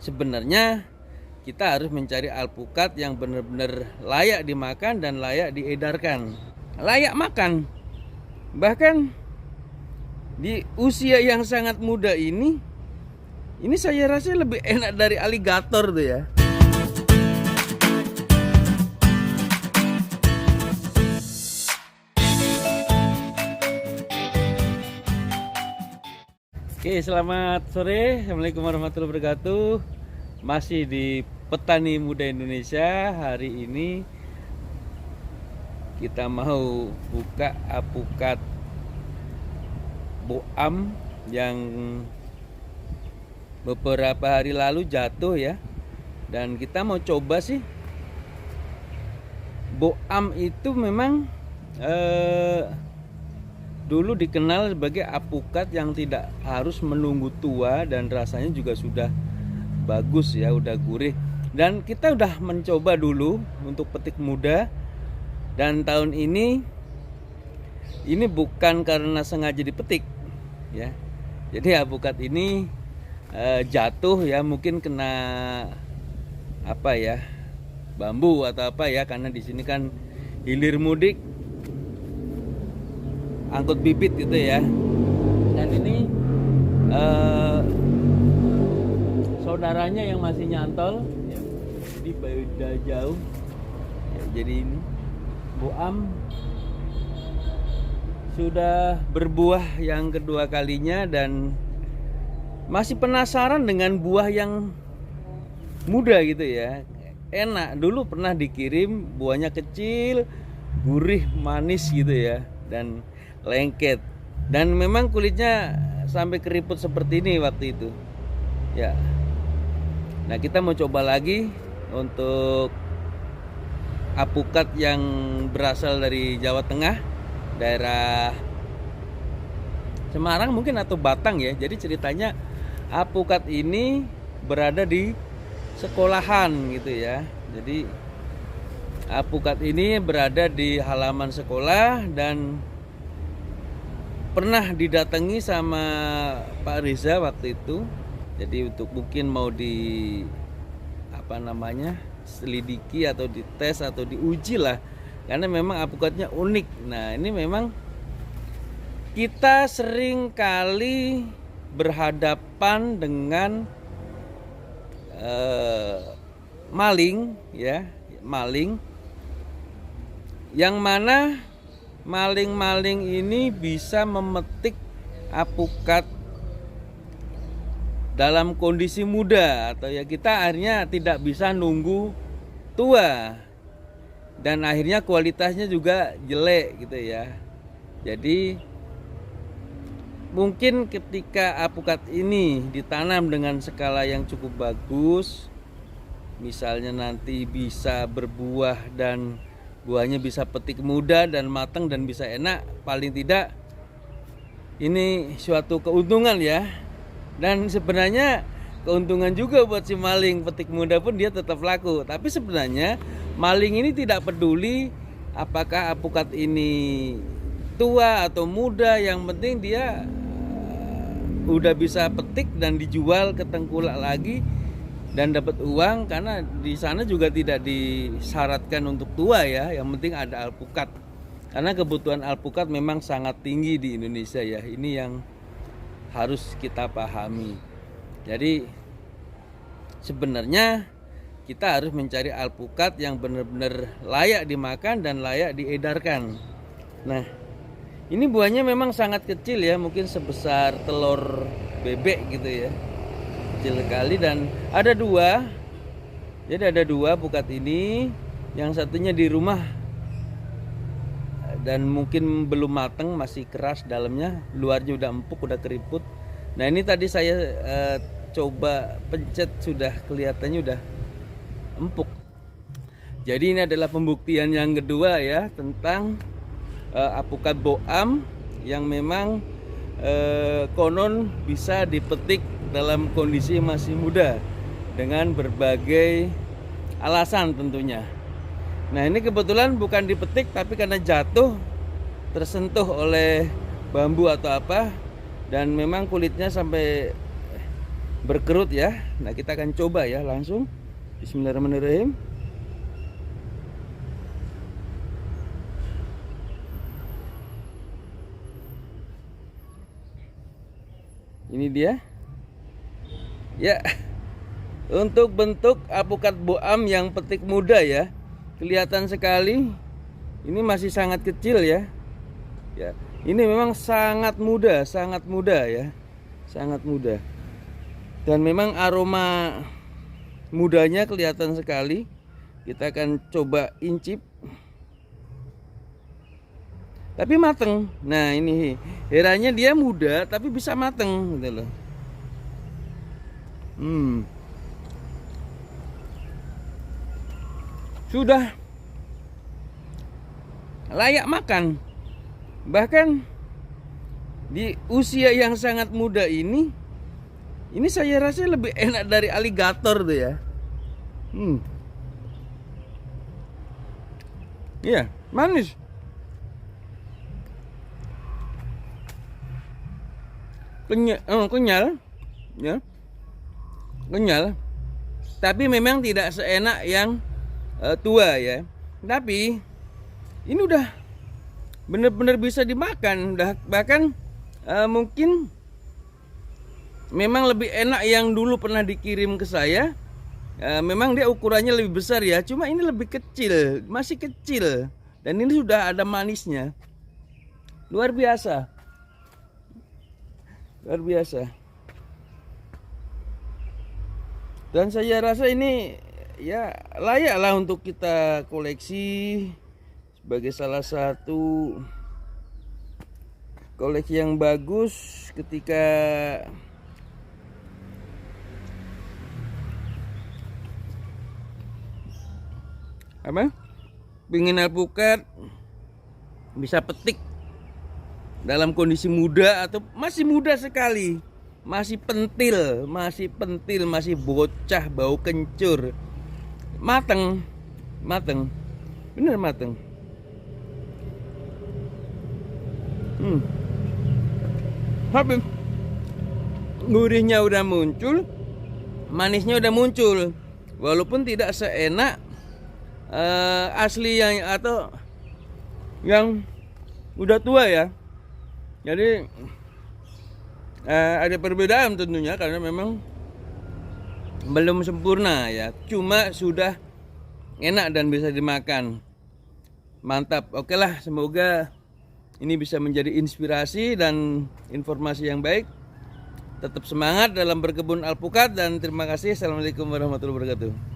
sebenarnya kita harus mencari alpukat yang benar-benar layak dimakan dan layak diedarkan, layak makan. Bahkan di usia yang sangat muda ini saya rasa lebih enak dari aligator tuh ya. Oke, selamat sore. Assalamualaikum warahmatullahi wabarakatuh. Masih di Petani Muda Indonesia. Hari ini kita mau buka apukat boam yang beberapa hari lalu jatuh ya. Dan kita mau coba sih. Boam itu memang dulu dikenal sebagai apukat yang tidak harus menunggu tua dan rasanya juga sudah bagus ya, udah gurih. Dan kita udah mencoba dulu untuk petik muda, dan tahun ini bukan karena sengaja dipetik ya. Jadi apukat ini jatuh ya, mungkin kena apa ya, bambu atau apa ya, karena di sini kan hilir mudik angkut bibit gitu ya. Dan ini saudaranya yang masih nyantol ya, jadi beda jauh ya. Jadi ini boam sudah berbuah yang kedua kalinya dan masih penasaran dengan buah yang muda gitu ya. Enak, dulu pernah dikirim, buahnya kecil, gurih, manis gitu ya, dan lengket, dan memang kulitnya sampai keriput seperti ini waktu itu ya. Nah, kita mau coba lagi untuk apukat yang berasal dari Jawa Tengah, daerah Semarang mungkin atau Batang ya. Jadi ceritanya apukat ini berada di sekolahan gitu ya. Jadi apukat ini berada di halaman sekolah dan pernah didatangi sama Pak Riza waktu itu. Jadi untuk mungkin mau selidiki atau dites atau diuji lah, karena memang apukatnya unik. Nah, ini memang kita sering kali berhadapan dengan maling ya, maling yang mana maling-maling ini bisa memetik apukat dalam kondisi muda, atau ya kita akhirnya tidak bisa nunggu tua, dan akhirnya kualitasnya juga jelek gitu ya. Jadi mungkin ketika apukat ini ditanam dengan skala yang cukup bagus, misalnya nanti bisa berbuah dan buahnya bisa petik muda dan matang dan bisa enak, paling tidak ini suatu keuntungan ya. Dan sebenarnya keuntungan juga buat si maling, petik muda pun dia tetap laku. Tapi sebenarnya maling ini tidak peduli apakah apukat ini tua atau muda, yang penting dia udah bisa petik dan dijual ke tengkulak lagi dan dapat uang, karena di sana juga tidak disyaratkan untuk tua ya, yang penting ada alpukat. Karena kebutuhan alpukat memang sangat tinggi di Indonesia ya. Ini yang harus kita pahami. Jadi sebenarnya kita harus mencari alpukat yang benar-benar layak dimakan dan layak diedarkan. Nah, ini buahnya memang sangat kecil ya, mungkin sebesar telur bebek gitu ya, kecil sekali. Dan ada dua, jadi ada dua apukat ini, yang satunya di rumah dan mungkin belum matang, masih keras dalamnya, luarnya udah empuk, udah keriput. Nah, ini tadi saya coba pencet, sudah kelihatannya udah empuk. Jadi ini adalah pembuktian yang kedua ya tentang apukat boam yang memang konon bisa dipetik dalam kondisi masih muda dengan berbagai alasan tentunya. Nah, ini kebetulan bukan dipetik, tapi karena jatuh tersentuh oleh bambu atau apa, dan memang kulitnya sampai berkerut ya. Nah, kita akan coba ya langsung. Bismillahirrahmanirrahim. Ini dia. Ya. Untuk bentuk alpukat boam yang petik muda ya. Kelihatan sekali. Ini masih sangat kecil ya. Ya. Ini memang sangat muda ya. Sangat muda. Dan memang aroma mudanya kelihatan sekali. Kita akan coba incip. Tapi mateng. Nah, ini herannya dia muda tapi bisa mateng gitu loh. Sudah layak makan. Bahkan di usia yang sangat muda ini saya rasa lebih enak dari aligator tuh ya. Iya, manis. Kenyal ya. Kenyal. Tapi memang tidak seenak yang tua ya. Tapi ini udah bener-bener bisa dimakan. Bahkan mungkin memang lebih enak yang dulu pernah dikirim ke saya. Memang dia ukurannya lebih besar ya. Cuma ini lebih kecil, masih kecil. Dan ini sudah ada manisnya. Luar biasa. Luar biasa. Dan saya rasa ini ya layaklah untuk kita koleksi sebagai salah satu koleksi yang bagus ketika pingin alpukat bisa petik dalam kondisi muda atau masih muda sekali, masih pentil, masih bocah, bau kencur, mateng, bener mateng. Tapi gurihnya udah muncul, manisnya udah muncul, walaupun tidak seenak asli yang atau yang udah tua ya. Jadi ada perbedaan tentunya karena memang belum sempurna ya. Cuma sudah enak dan bisa dimakan. Mantap. Oke lah, semoga ini bisa menjadi inspirasi dan informasi yang baik. Tetap semangat dalam berkebun alpukat dan terima kasih. Assalamualaikum warahmatullahi wabarakatuh.